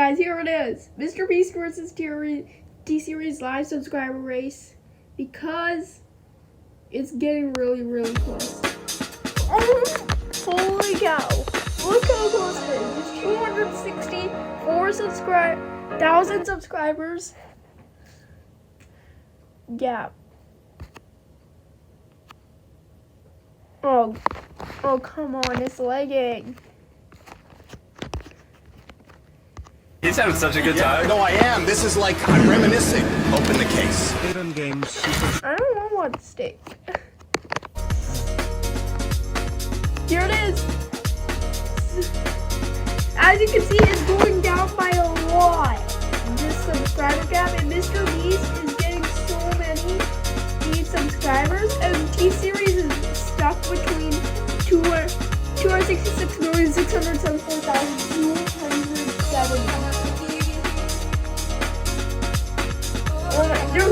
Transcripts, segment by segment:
guys, here it is. Mr. Beast versus T-Series live subscriber race. Because it's getting really, really close. Oh, holy cow. Look how close it is. It's 264,000 subscribers. Yeah. Oh, come on, it's lagging. He's having such a good time. No, I am. This is like I'm reminiscing. Open the case. I don't want to steak. Here it is. As you can see, it's going down by a lot. This subscriber gap, and Mr. Beast is getting so many subscribers, and T-Series is stuck between 266,674,270. They're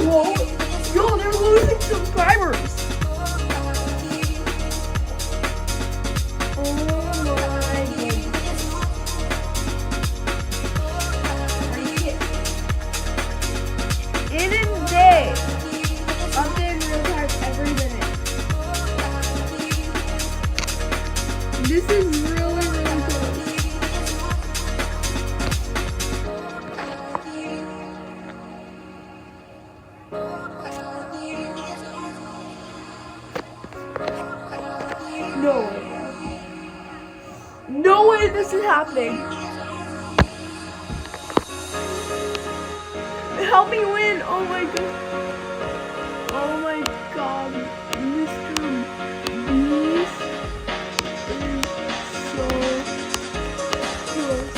losing subscribers. Oh my goodness. In a day. Update real time every minute. This is really, really close. No way. No way this is happening. Help me win. Oh my god. Oh my god. Mr. Beast is so close.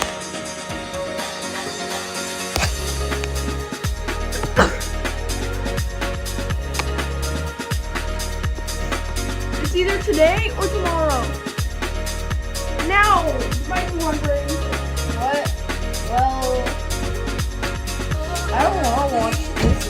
It's either today or tomorrow. Now, might be wondering, what? Well, I don't want to watch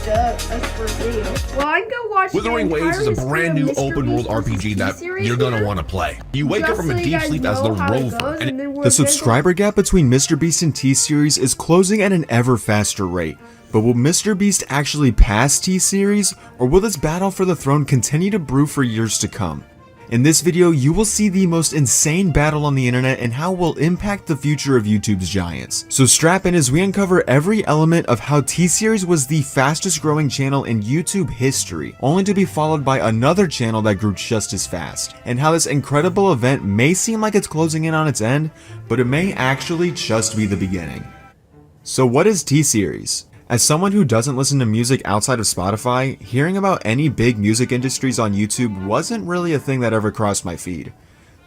this first video. Well, I can go watch Wuthering Waves is a brand new open world RPG that you're gonna want to play. You wake up from a deep sleep as the Rover, and the subscriber gap between Mr. Beast and T-Series is closing at an ever faster rate. But will Mr. Beast actually pass T-Series, or will this battle for the throne continue to brew for years to come? In this video, you will see the most insane battle on the internet and how it will impact the future of YouTube's giants. So strap in as we uncover every element of how T-Series was the fastest growing channel in YouTube history, only to be followed by another channel that grew just as fast, and how this incredible event may seem like it's closing in on its end, but it may actually just be the beginning. So what is T-Series? As someone who doesn't listen to music outside of Spotify, hearing about any big music industries on YouTube wasn't really a thing that ever crossed my feed.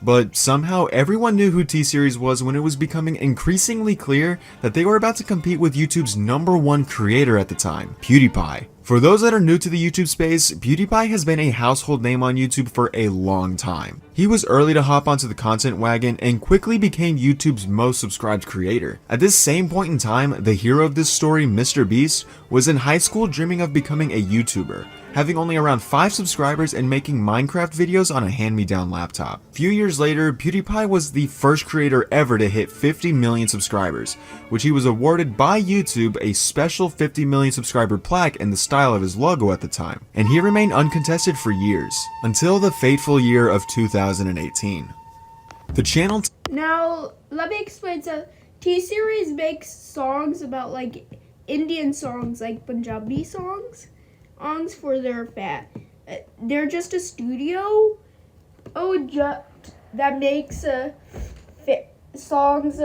But somehow everyone knew who T-Series was when it was becoming increasingly clear that they were about to compete with YouTube's #1 creator at the time, PewDiePie. For those that are new to the YouTube space, PewDiePie has been a household name on YouTube for a long time. He was early to hop onto the content wagon and quickly became YouTube's most subscribed creator. At this same point in time, the hero of this story, Mr. Beast, was in high school dreaming of becoming a YouTuber, having only around 5 subscribers and making Minecraft videos on a hand-me-down laptop. A few years later, PewDiePie was the first creator ever to hit 50 million subscribers, which he was awarded by YouTube a special 50 million subscriber plaque in the style of his logo at the time, and he remained uncontested for years, until the fateful year of 2018. The channel Now, let me explain. So, T-Series makes songs about, like, Indian songs, like Punjabi songs for their fan. They're just a studio that makes songs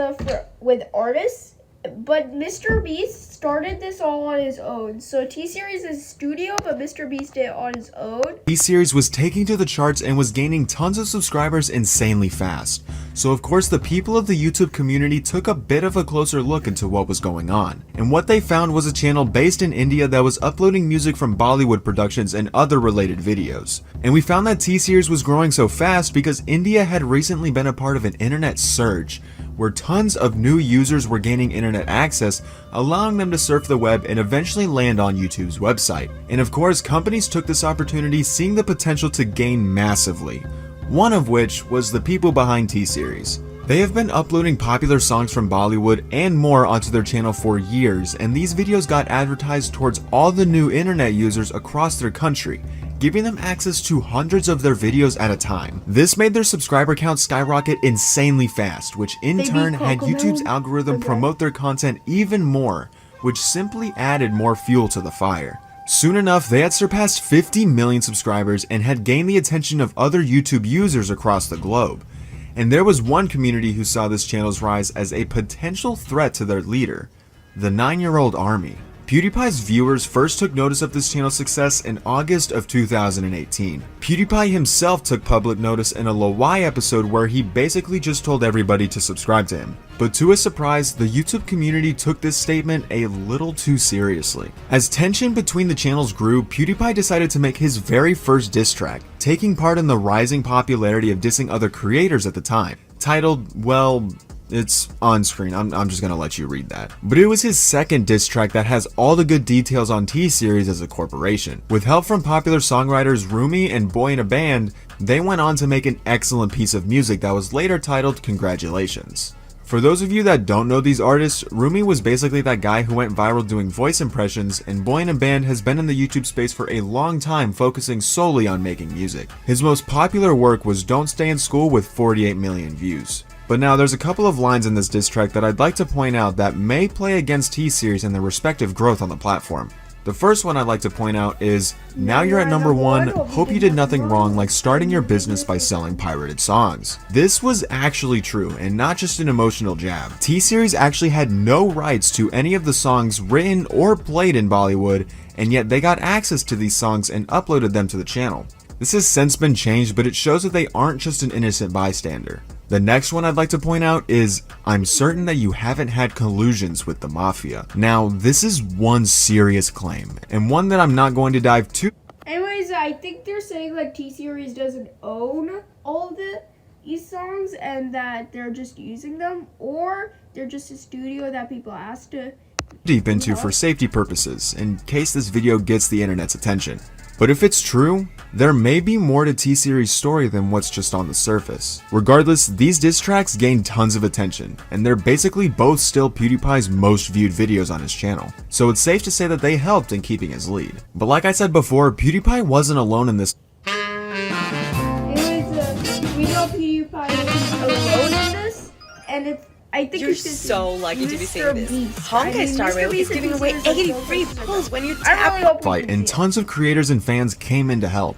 with artists. But Mr. Beast started this all on his own. So T-Series is a studio, but Mr. Beast did it on his own. T-Series was taking to the charts and was gaining tons of subscribers insanely fast. So of course the people of the YouTube community took a bit of a closer look into what was going on. And what they found was a channel based in India that was uploading music from Bollywood productions and other related videos. And we found that T-Series was growing so fast because India had recently been a part of an internet surge, where tons of new users were gaining internet access, allowing them to surf the web and eventually land on YouTube's website. And of course, companies took this opportunity, seeing the potential to gain massively, one of which was the people behind T-Series. They have been uploading popular songs from Bollywood and more onto their channel for years, and these videos got advertised towards all the new internet users across their country, giving them access to hundreds of their videos at a time. This made their subscriber count skyrocket insanely fast, which in turn had YouTube's algorithm promote their content even more, which simply added more fuel to the fire. Soon enough, they had surpassed 50 million subscribers and had gained the attention of other YouTube users across the globe. And there was one community who saw this channel's rise as a potential threat to their leader, the 9-year-old army. PewDiePie's viewers first took notice of this channel's success in August of 2018. PewDiePie himself took public notice in a Lowai episode where he basically just told everybody to subscribe to him. But to his surprise, the YouTube community took this statement a little too seriously. As tension between the channels grew, PewDiePie decided to make his very first diss track, taking part in the rising popularity of dissing other creators at the time, titled, well, it's on screen, I'm just gonna let you read that. But it was his second diss track that has all the good details on T-Series as a corporation. With help from popular songwriters Rumi and Boy in a Band, they went on to make an excellent piece of music that was later titled Congratulations. For those of you that don't know these artists, Rumi was basically that guy who went viral doing voice impressions, and Boy in a Band has been in the YouTube space for a long time, focusing solely on making music. His most popular work was Don't Stay in School with 48 million views. But now there's a couple of lines in this diss track that I'd like to point out that may play against T-Series and their respective growth on the platform. The first one I'd like to point out is, now you're at number 1, hope you did nothing wrong like starting your business by selling pirated songs. This was actually true and not just an emotional jab. T-Series actually had no rights to any of the songs written or played in Bollywood, and yet they got access to these songs and uploaded them to the channel. This has since been changed, but it shows that they aren't just an innocent bystander. The next one I'd like to point out is, I'm certain that you haven't had collusions with the mafia. Now, this is one serious claim, and one that I'm not going to dive too. Anyways, I think they're saying like T-Series doesn't own all these songs and that they're just using them, or they're just a studio that people ask to deep into for safety purposes, in case this video gets the internet's attention. But if it's true, there may be more to T-Series' story than what's just on the surface. Regardless, these diss tracks gained tons of attention, and they're basically both still PewDiePie's most viewed videos on his channel, so it's safe to say that they helped in keeping his lead. But like I said before, PewDiePie wasn't alone in this. Anyways, we know PewDiePie is alone in this, and I think You're it's just so lucky to be seeing this. Beast. Honkai Star Rail is giving away 80 free pulls when you tap. Fight, and tons of creators and fans came in to help.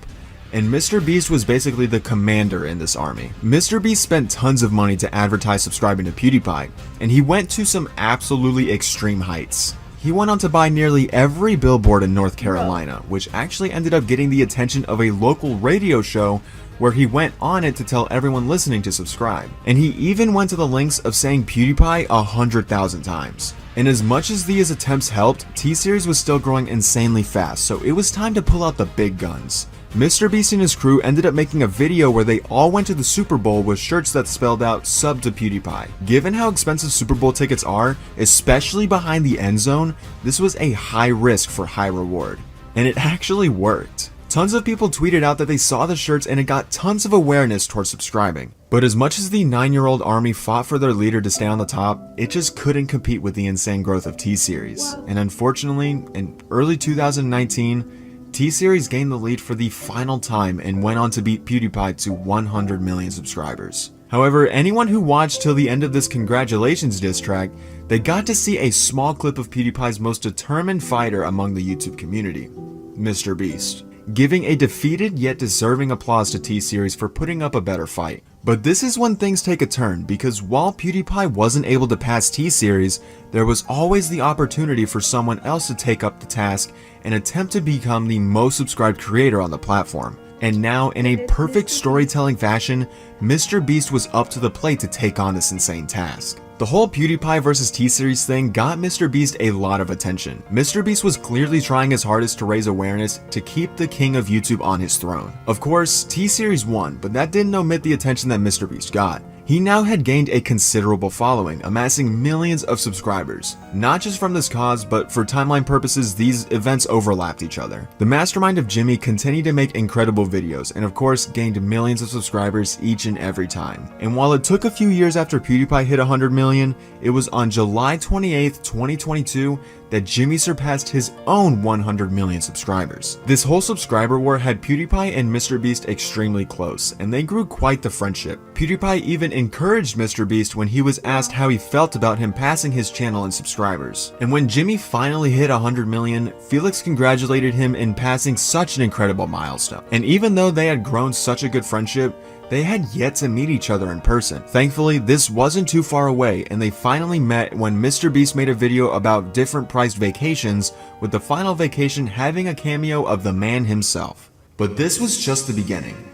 And Mr. Beast was basically the commander in this army. Mr. Beast spent tons of money to advertise subscribing to PewDiePie, and he went to some absolutely extreme heights. He went on to buy nearly every billboard in North Carolina, which actually ended up getting the attention of a local radio show where he went on it to tell everyone listening to subscribe. And he even went to the lengths of saying PewDiePie 100,000 times. And as much as these attempts helped, T-Series was still growing insanely fast, so it was time to pull out the big guns. Mr. Beast and his crew ended up making a video where they all went to the Super Bowl with shirts that spelled out "Sub to PewDiePie." Given how expensive Super Bowl tickets are, especially behind the end zone, this was a high risk for high reward. And it actually worked. Tons of people tweeted out that they saw the shirts and it got tons of awareness towards subscribing. But as much as the 9-year-old army fought for their leader to stay on the top, it just couldn't compete with the insane growth of T-Series. And unfortunately, in early 2019, T-Series gained the lead for the final time and went on to beat PewDiePie to 100 million subscribers. However, anyone who watched till the end of this Congratulations diss track, they got to see a small clip of PewDiePie's most determined fighter among the YouTube community, Mr. Beast, giving a defeated yet deserving applause to T-Series for putting up a better fight. But this is when things take a turn, because while PewDiePie wasn't able to pass T-Series, there was always the opportunity for someone else to take up the task and attempt to become the most subscribed creator on the platform. And now, in a perfect storytelling fashion, Mr. Beast was up to the plate to take on this insane task. The whole PewDiePie versus T-Series thing got Mr. Beast a lot of attention. Mr. Beast was clearly trying his hardest to raise awareness to keep the king of YouTube on his throne. Of course, T-Series won, but that didn't omit the attention that Mr. Beast got. He now had gained a considerable following, amassing millions of subscribers. Not just from this cause, but for timeline purposes, these events overlapped each other. The mastermind of Jimmy continued to make incredible videos, and of course gained millions of subscribers each and every time. And while it took a few years after PewDiePie hit 100 million, it was on July 28th, 2022 that Jimmy surpassed his own 100 million subscribers. This whole subscriber war had PewDiePie and MrBeast extremely close, and they grew quite the friendship. PewDiePie even encouraged MrBeast when he was asked how he felt about him passing his channel in subscribers. And when Jimmy finally hit 100 million, Felix congratulated him in passing such an incredible milestone. And even though they had grown such a good friendship, they had yet to meet each other in person. Thankfully, this wasn't too far away, and they finally met when MrBeast made a video about different priced vacations, with the final vacation having a cameo of the man himself. But this was just the beginning.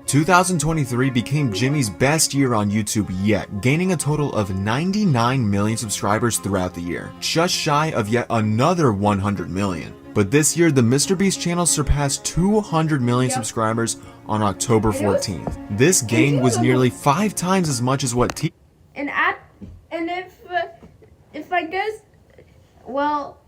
2023 became Jimmy's best year on YouTube yet, gaining a total of 99 million subscribers throughout the year, just shy of yet another 100 million. But this year, the MrBeast channel surpassed 200 million subscribers on October 14th. This gain was nearly 5 times as much as what if I guess, well,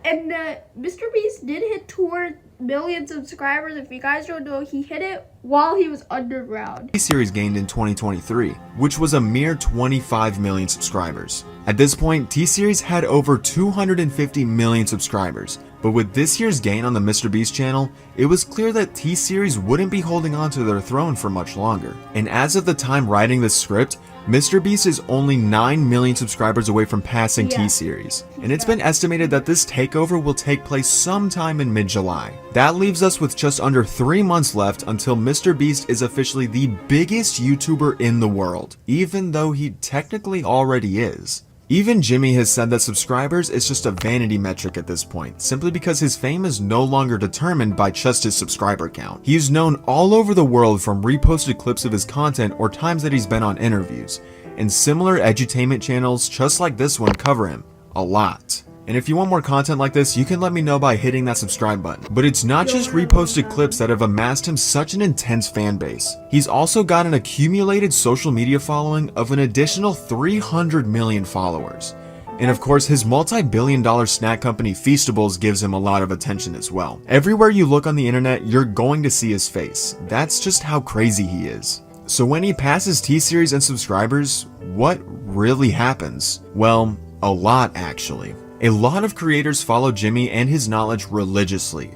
and MrBeast did hit 200 million subscribers. If you guys don't know, he hit it while he was underground. T-Series gained in 2023, which was a mere 25 million subscribers. At this point, T-Series had over 250 million subscribers. But with this year's gain on the MrBeast channel, it was clear that T-Series wouldn't be holding on to their throne for much longer. And as of the time writing this script, MrBeast is only 9 million subscribers away from passing T-Series. And it's been estimated that this takeover will take place sometime in mid-July. That leaves us with just under 3 months left until MrBeast is officially the biggest YouTuber in the world, even though he technically already is. Even Jimmy has said that subscribers is just a vanity metric at this point, simply because his fame is no longer determined by just his subscriber count. He is known all over the world from reposted clips of his content or times that he's been on interviews, and similar edutainment channels just like this one cover him a lot. And if you want more content like this, you can let me know by hitting that subscribe button. But it's not just reposted clips that have amassed him such an intense fan base. He's also got an accumulated social media following of an additional 300 million followers. And of course, his multi-billion-dollar snack company Feastables gives him a lot of attention as well. Everywhere you look on the internet, you're going to see his face. That's just how crazy he is. So when he passes T-Series and subscribers, what really happens? Well, a lot actually. A lot of creators follow Jimmy and his knowledge religiously.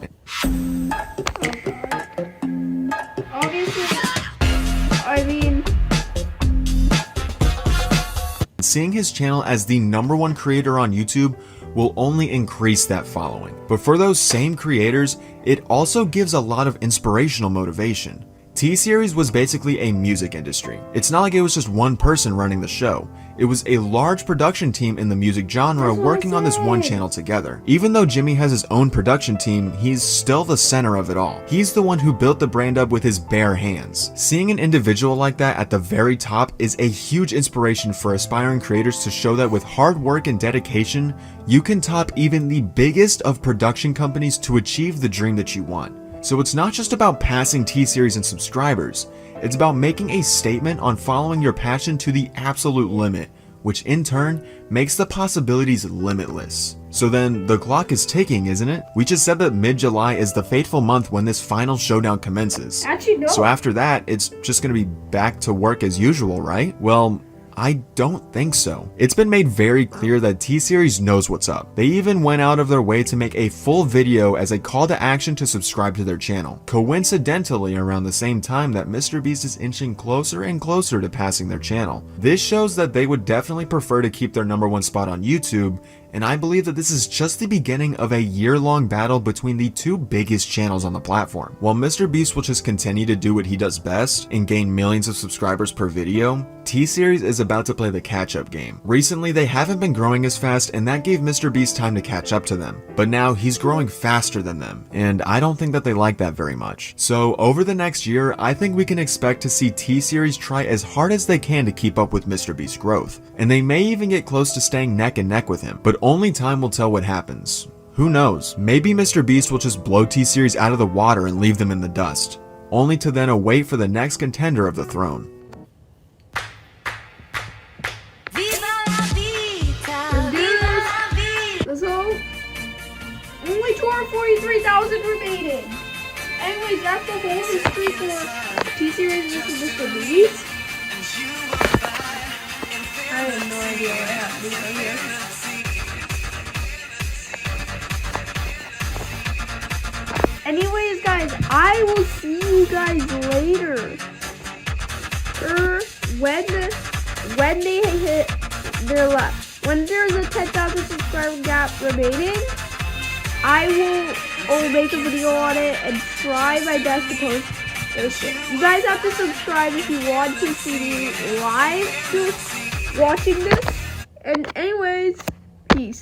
Obviously, I mean, seeing his channel as the #1 creator on YouTube will only increase that following. But for those same creators, it also gives a lot of inspirational motivation. T-Series was basically a music industry. It's not like it was just one person running the show. It was a large production team in the music genre working on this one channel together. Even though Jimmy has his own production team, he's still the center of it all. He's the one who built the brand up with his bare hands. Seeing an individual like that at the very top is a huge inspiration for aspiring creators to show that with hard work and dedication, you can top even the biggest of production companies to achieve the dream that you want. So it's not just about passing T-Series and subscribers, it's about making a statement on following your passion to the absolute limit, which in turn makes the possibilities limitless. So then, the clock is ticking, isn't it? We just said that mid-July is the fateful month when this final showdown commences. Actually, no. So after that, it's just gonna be back to work as usual, right? Well, I don't think so. It's been made very clear that T-Series knows what's up. They even went out of their way to make a full video as a call to action to subscribe to their channel. Coincidentally, around the same time that MrBeast is inching closer and closer to passing their channel. This shows that they would definitely prefer to keep their #1 spot on YouTube, and I believe that this is just the beginning of a year-long battle between the two biggest channels on the platform. While MrBeast will just continue to do what he does best and gain millions of subscribers per video, T-Series is about to play the catch-up game. Recently, they haven't been growing as fast, and that gave MrBeast time to catch up to them. But now, he's growing faster than them, and I don't think that they like that very much. So, over the next year, I think we can expect to see T-Series try as hard as they can to keep up with MrBeast's growth. And they may even get close to staying neck and neck with him, but only time will tell what happens. Who knows? Maybe MrBeast will just blow T-Series out of the water and leave them in the dust, only to then await for the next contender of the throne. 43,000 remaining. Anyways, that's the whole history for T-Series versus Mr. Beast. I have no idea what happened right here. Anyways, guys, I will see you guys later. When they hit their when there's a 10,000 subscriber gap remaining, I will make a video on it and try my best to post this. You guys have to subscribe if you want to see me live watching this. And anyways, peace.